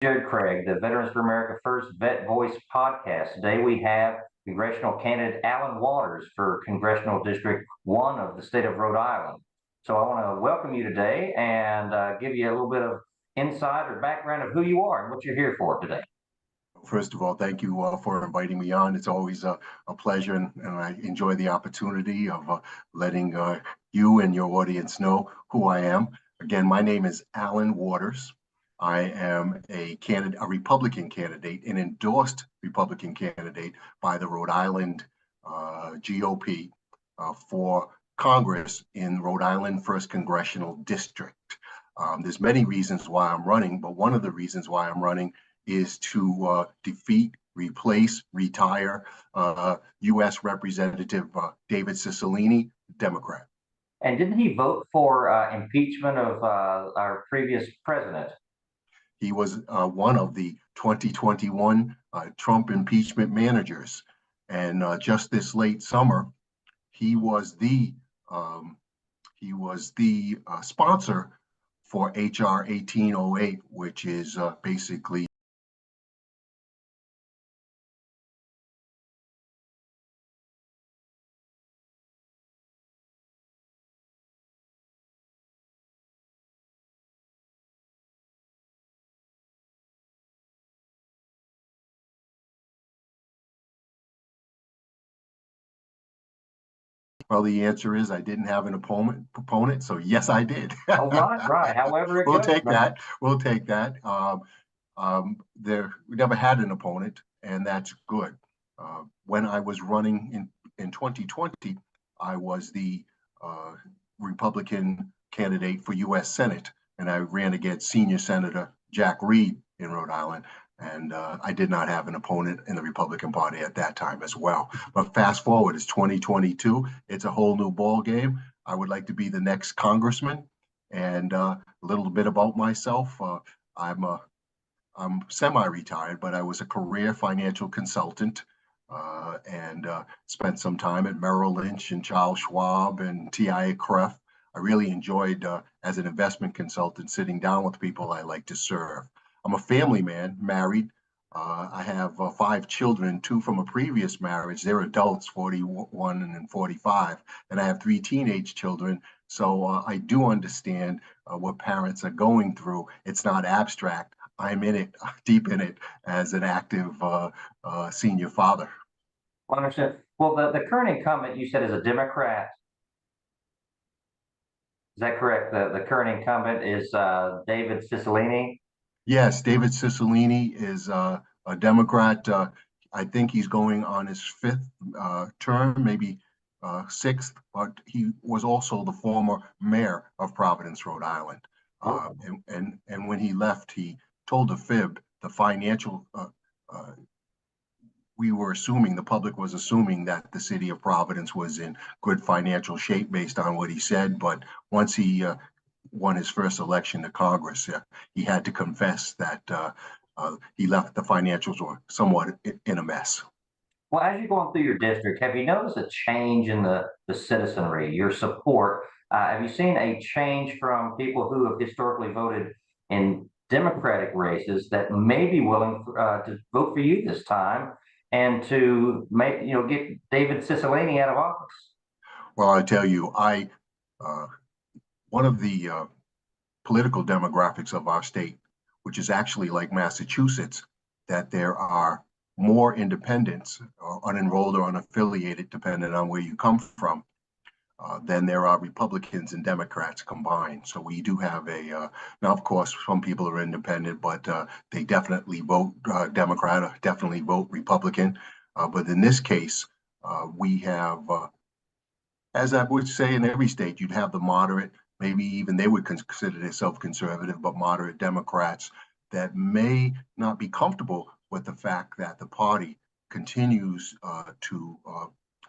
Jared Craig, the Veterans for America First Vet Voice podcast. Today we have congressional candidate Alan Waters for Congressional District 1 of the state of Rhode Island. So I want to welcome you today and give you a little bit of insight or background of who you are and what you're here for today. First of all, thank you for inviting me on. It's always a pleasure, and I enjoy the opportunity of letting you and your audience know who I am. Again, my name is Alan Waters. I am a Republican candidate, an endorsed Republican candidate by the Rhode Island GOP for Congress in Rhode Island 1st Congressional District. There's many reasons why I'm running, but one of the reasons why I'm running is to defeat, replace, retire U.S. Representative David Cicilline, Democrat. And didn't he vote for impeachment of our previous president? He was one of the 2021 Trump impeachment managers. And just this late summer, he was the sponsor for HR 1808, which is basically well, the answer is I didn't have an proponent, so yes, I did. Oh, right. However it we'll goes. take that. We'll take that. We never had an opponent, and that's good. When I was running in 2020, I was the Republican candidate for U.S. Senate, and I ran against Senior Senator Jack Reed in Rhode Island. And I did not have an opponent in the Republican Party at that time as well. But fast forward, it's 2022. It's a whole new ball game. I would like to be the next congressman. And a little bit about myself. I'm semi-retired, but I was a career financial consultant and spent some time at Merrill Lynch and Charles Schwab and TI-CREF. I really enjoyed, as an investment consultant, sitting down with people I like to serve. I'm a family man, married. I have 5 children, 2 from a previous marriage. They're adults, 41 and 45. And I have 3 teenage children. So I do understand what parents are going through. It's not abstract. I'm in it, deep in it, as an active senior father. Well, understood. Well, the current incumbent, you said, is a Democrat. Is that correct? The current incumbent is David Cicilline? Yes, David Cicilline is a Democrat. I think he's going on his 5th term, maybe 6th, but he was also the former mayor of Providence, Rhode Island. And when he left, he told a fib. The financial, we were assuming, the public was assuming that the city of Providence was in good financial shape based on what he said. But once he won his first election to Congress, he had to confess that he left the financials were somewhat in a mess. Well, as you're going through your district, have you noticed a change in the citizenry, your support? Have you seen a change from people who have historically voted in Democratic races that may be willing to vote for you this time and to get David Cicilline out of office? Well, I tell you, one of the political demographics of our state, which is actually like Massachusetts, that there are more independents, unenrolled or unaffiliated, depending on where you come from, than there are Republicans and Democrats combined. So we do have now of course, some people are independent, but they definitely vote Democrat or definitely vote Republican. But in this case, we have, as I would say in every state, you'd have the moderate, maybe even they would consider themselves conservative, but moderate Democrats that may not be comfortable with the fact that the party continues to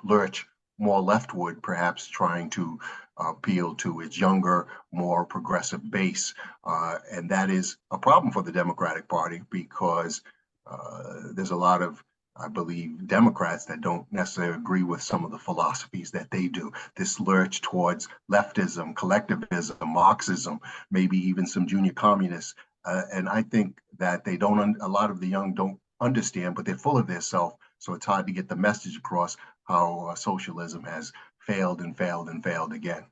lurch more leftward, perhaps trying to appeal to its younger, more progressive base. And that is a problem for the Democratic Party because there's a lot of, I believe, Democrats that don't necessarily agree with some of the philosophies that they do. This lurch towards leftism, collectivism, Marxism, maybe even some junior communists And I think that they don't, a lot of the young don't understand, but they're full of their self. So it's hard to get the message across how socialism has failed and failed and failed again.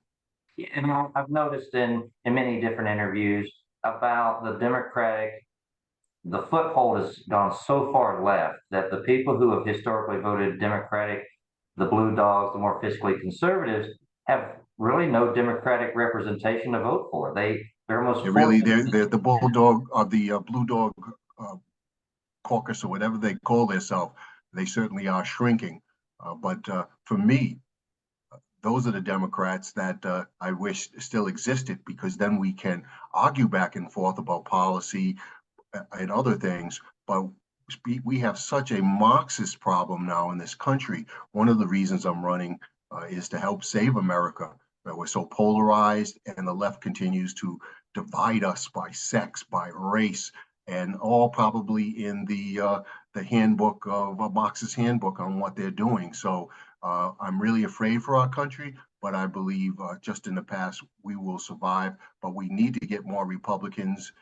Yeah, and I've noticed in many different interviews about the foothold has gone so far left that the people who have historically voted Democratic, the blue dogs, the more fiscally conservatives, have really no Democratic representation to vote for. They're almost They're really, forced. they're the bulldog or the blue dog uh, caucus or whatever they call themselves. They certainly are shrinking. But for me, those are the Democrats that I wish still existed, because then we can argue back and forth about policy and other things. But we have such a Marxist problem now in this country. One of the reasons I'm running is to help save America. That we're so polarized, and the left continues to divide us by sex, by race, and all probably in the handbook of a Marxist handbook on what they're doing. So I'm really afraid for our country, but I believe just in the past we will survive. But we need to get more Republicans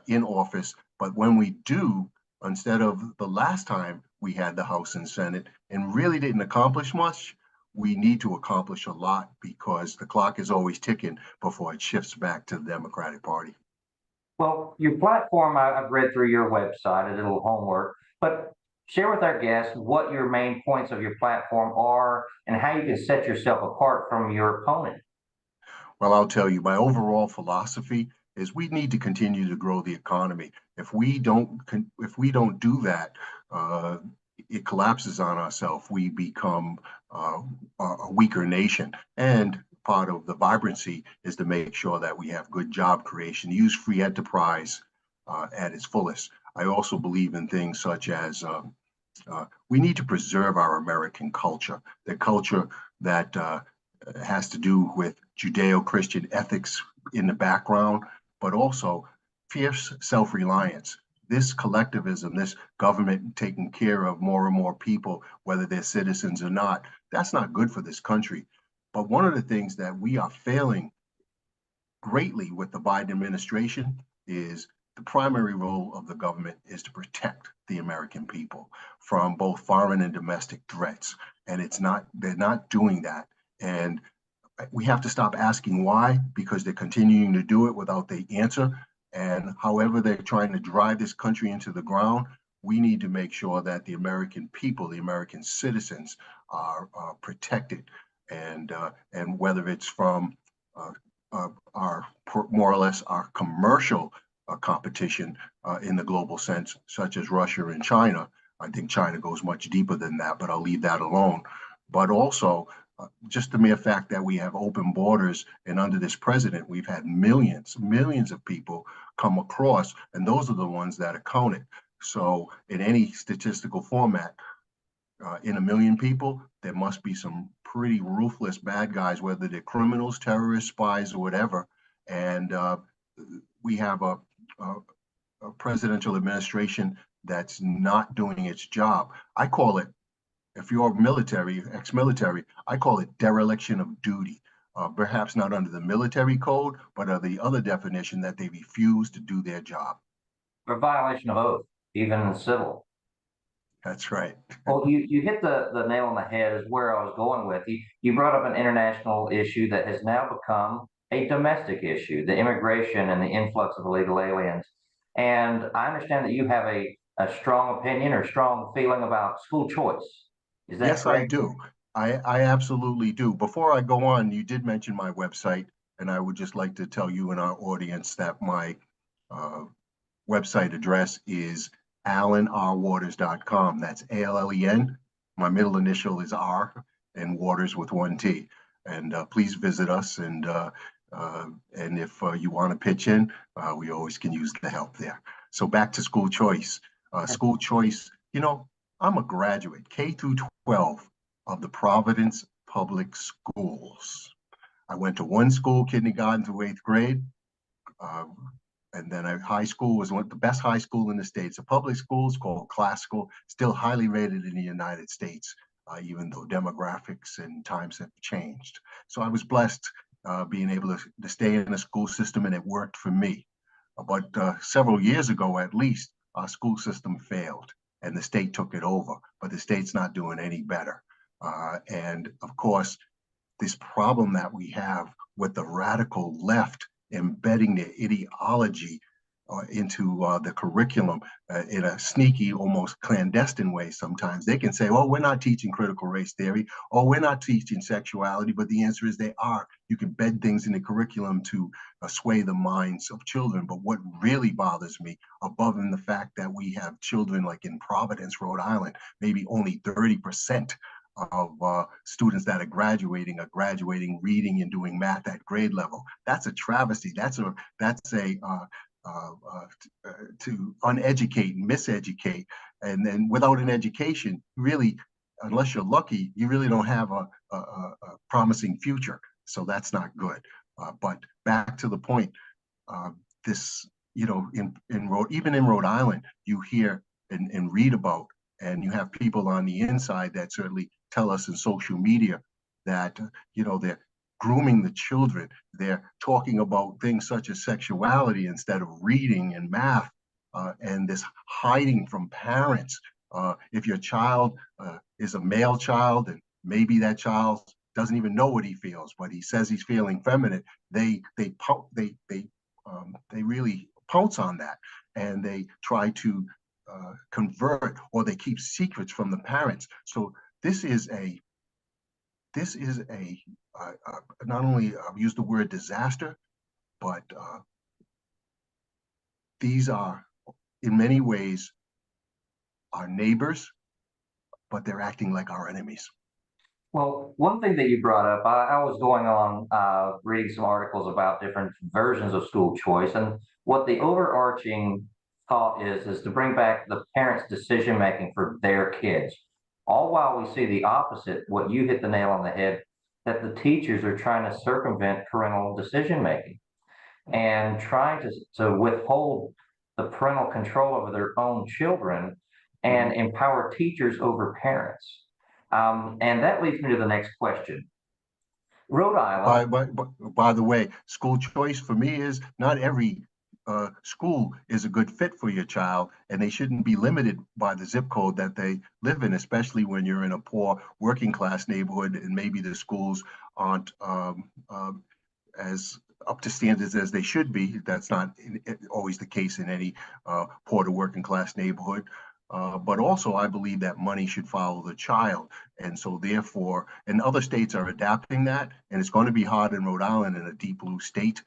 in office. But when we do, instead of the last time we had the House and Senate and really didn't accomplish much, we need to accomplish a lot, because the clock is always ticking before it shifts back to the Democratic Party. Well, your platform, I've read through your website, I did a little homework, but share with our guests what your main points of your platform are and how you can set yourself apart from your opponent. Well, I'll tell you, my overall philosophy is we need to continue to grow the economy. If we don't do that, uh, it collapses on ourselves. We become a weaker nation. And part of the vibrancy is to make sure that we have good job creation, use free enterprise at its fullest. I also believe in things such as we need to preserve our American culture, the culture that has to do with Judeo-Christian ethics in the background, but also fierce self-reliance. This collectivism, this government taking care of more and more people, whether they're citizens or not, that's not good for this country. But one of the things that we are failing greatly with the Biden administration is the primary role of the government is to protect the American people from both foreign and domestic threats. And they're not doing that. And we have to stop asking why, because they're continuing to do it without the answer. And however they're trying to drive this country into the ground, we need to make sure that the American people, the American citizens, are protected. And whether it's from uh, our more or less our commercial competition in the global sense, such as Russia and China. I think China goes much deeper than that, but I'll leave that alone. But also, just the mere fact that we have open borders, and under this president, we've had millions of people come across, and those are the ones that are counted. So, in any statistical format, in a million people, there must be some pretty ruthless bad guys, whether they're criminals, terrorists, spies, or whatever. And we have a presidential administration that's not doing its job. I call it, if you're military, ex-military, I call it dereliction of duty. Perhaps not under the military code, but under the other definition that they refuse to do their job. For violation of oath, even in civil. That's right. Well, you hit the nail on the head is where I was going with. You brought up an international issue that has now become a domestic issue, the immigration and the influx of illegal aliens. And I understand that you have a strong opinion or strong feeling about school choice. Is that Yes, I correct? do. I absolutely do. Before I go on, you did mention my website, and I would just like to tell you and our audience that my uh, website address is allenrwaters.com. That's ALLEN. My middle initial is R, and Waters with one T. And please visit us. And if you want to pitch in, we always can use the help there. So back to school choice. School choice, I'm a graduate, K through 12, of the Providence Public Schools. I went to one school, kindergarten through eighth grade. Uh, and then high school was one of the best high school in the States. A public school is called classical, still highly rated in the United States, even though demographics and times have changed. So I was blessed being able to stay in a school system, and it worked for me. But several years ago, at least, our school system failed and the state took it over, but the state's not doing any better. And of course, this problem that we have with the radical left embedding their ideology into the curriculum in a sneaky, almost clandestine way sometimes. They can say, oh, we're not teaching critical race theory, or we're not teaching sexuality, but the answer is they are. You can bed things in the curriculum to sway the minds of children. But what really bothers me, above and the fact that we have children like in Providence, Rhode Island, maybe only 30% of students that are graduating reading and doing math at grade level. That's a travesty. That's a to uneducate, miseducate, and then without an education, really, unless you're lucky, you really don't have a promising future. So that's not good. But back to the point, this, you know, even in Rhode Island, you hear and read about, and you have people on the inside that certainly tell us in social media that, you know, they're grooming the children. They're talking about things such as sexuality instead of reading and math, and this hiding from parents. If your child is a male child, and maybe that child doesn't even know what he feels, but he says he's feeling feminine, they really pounce on that, and they try to convert, or they keep secrets from the parents. So this is a not only use the word disaster, but these are in many ways our neighbors, but they're acting like our enemies. Well, one thing that you brought up, I was going on reading some articles about different versions of school choice, and what the overarching thought is to bring back the parents' decision making for their kids. All while we see the opposite, what you hit the nail on the head, that the teachers are trying to circumvent parental decision making and trying to withhold the parental control over their own children and empower teachers over parents. And that leads me to the next question. Rhode Island. By the way, school choice for me is not every school is a good fit for your child, and they shouldn't be limited by the zip code that they live in, especially when you're in a poor working class neighborhood and maybe the schools aren't as up to standards as they should be. That's not always the case in any poor to working class neighborhood. But also, I believe that money should follow the child. And so, therefore, and other states are adapting that. And it's going to be hard in Rhode Island, in a deep blue state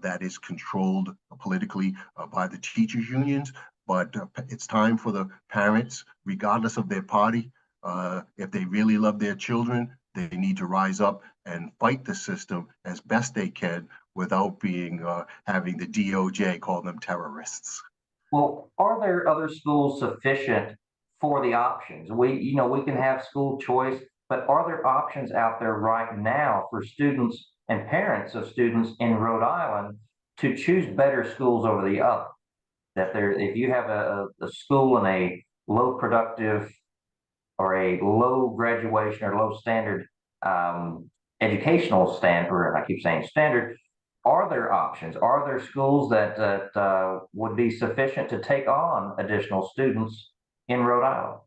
that is controlled politically by the teachers' unions. But it's time for the parents, regardless of their party, if they really love their children, they need to rise up and fight the system as best they can without being having the DOJ call them terrorists. Well, are there other schools sufficient for the options? We can have school choice, but are there options out there right now for students and parents of students in Rhode Island to choose better schools over the other? That if you have a school in a low productive or a low graduation or low standard educational standard, or I keep saying standard, are there options? Are there schools that would be sufficient to take on additional students in Rhode Island?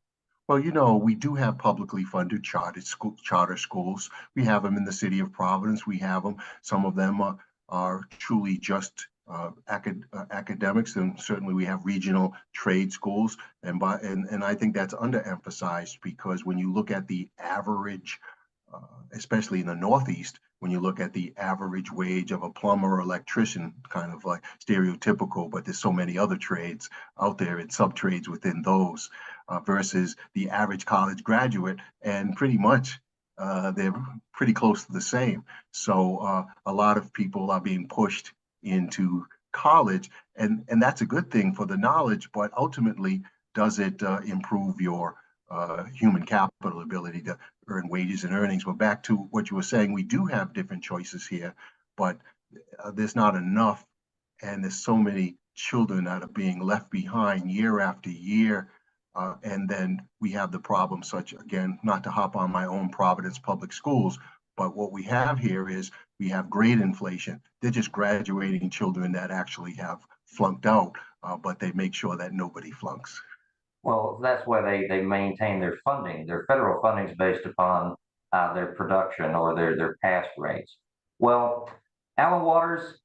Well, you know, we do have publicly funded charter schools. We have them in the city of Providence. We have them. Some of them are truly just academics, and certainly we have regional trade schools. And I think that's underemphasized, because when you look at the average, especially in the Northeast, when you look at the average wage of a plumber or electrician, kind of like stereotypical, but there's so many other trades out there and sub trades within those, versus the average college graduate, and pretty much they're pretty close to the same. So a lot of people are being pushed into college, and that's a good thing for the knowledge, but ultimately, does it improve your human capital ability to earn wages and earnings? But back to what you were saying, we do have different choices here, but there's not enough, and there's so many children that are being left behind year after year. And then we have the problem, such, again, not to hop on my own Providence Public Schools, But what we have here is we have grade inflation. They're just graduating children that actually have flunked out, but they make sure that nobody flunks. Well, that's why they maintain their funding. Their federal funding is based upon their production or their pass rates. Well, Alan Waters,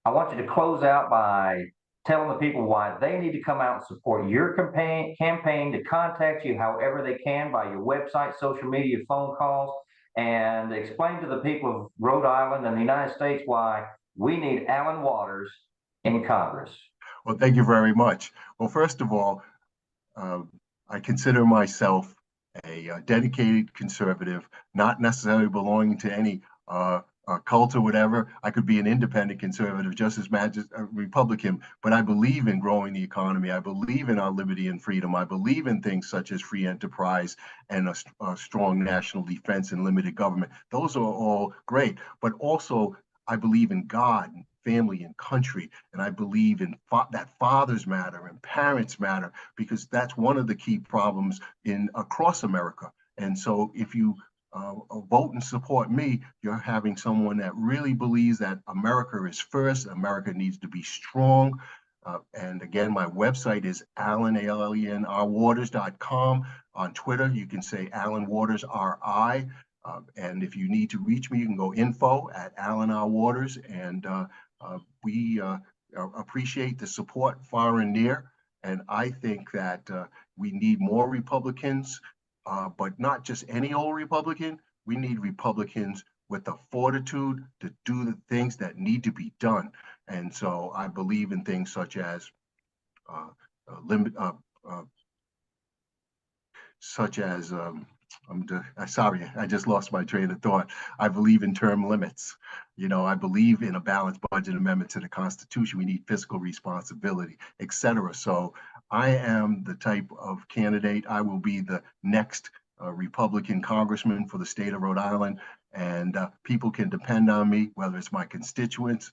I want you to close out by telling the people why they need to come out and support your campaign to contact you however they can by your website, social media, phone calls, and explain to the people of Rhode Island and the United States why we need Alan Waters in Congress. Well, thank you very much. Well, first of all, uh, I consider myself a dedicated conservative, not necessarily belonging to any cult or whatever. I could be an independent conservative just as much as a Republican, but I believe in growing the economy. I believe in our liberty and freedom. I believe in things such as free enterprise and a strong national defense and limited government. Those are all great, but also I believe in God, and family, and country, and I believe in that fathers matter and parents matter, because that's one of the key problems in across America. And so, if you vote and support me, you're having someone that really believes that America is first. America needs to be strong. And again, my website is AlanWaters.com. On Twitter, you can say Alan Waters RI. And if you need to reach me, you can go info@Alan R. Waters. And we appreciate the support far and near. And I think that we need more Republicans, but not just any old Republican. We need Republicans with the fortitude to do the things that need to be done. And so I believe in things such as uh, limit, such as sorry, I just lost my train of thought. I believe in term limits. I believe in a balanced budget amendment to the Constitution. We need fiscal responsibility, et cetera. So I am the type of candidate. I will be the next Republican congressman for the state of Rhode Island. And people can depend on me, whether it's my constituents,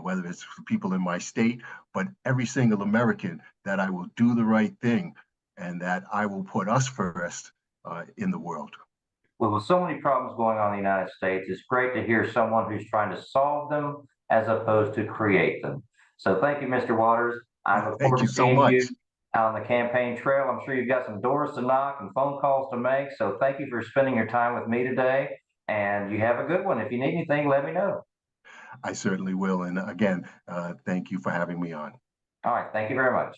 whether it's people in my state, but every single American, that I will do the right thing and that I will put us first in the world. Well, with so many problems going on in the United States, it's great to hear someone who's trying to solve them as opposed to create them. So thank you, Mr. Waters. I look Thank forward you to so seeing much. you on the campaign trail. I'm sure you've got some doors to knock and phone calls to make. So thank you for spending your time with me today. And you have a good one. If you need anything, let me know. I certainly will. And again, thank you for having me on. All right. Thank you very much.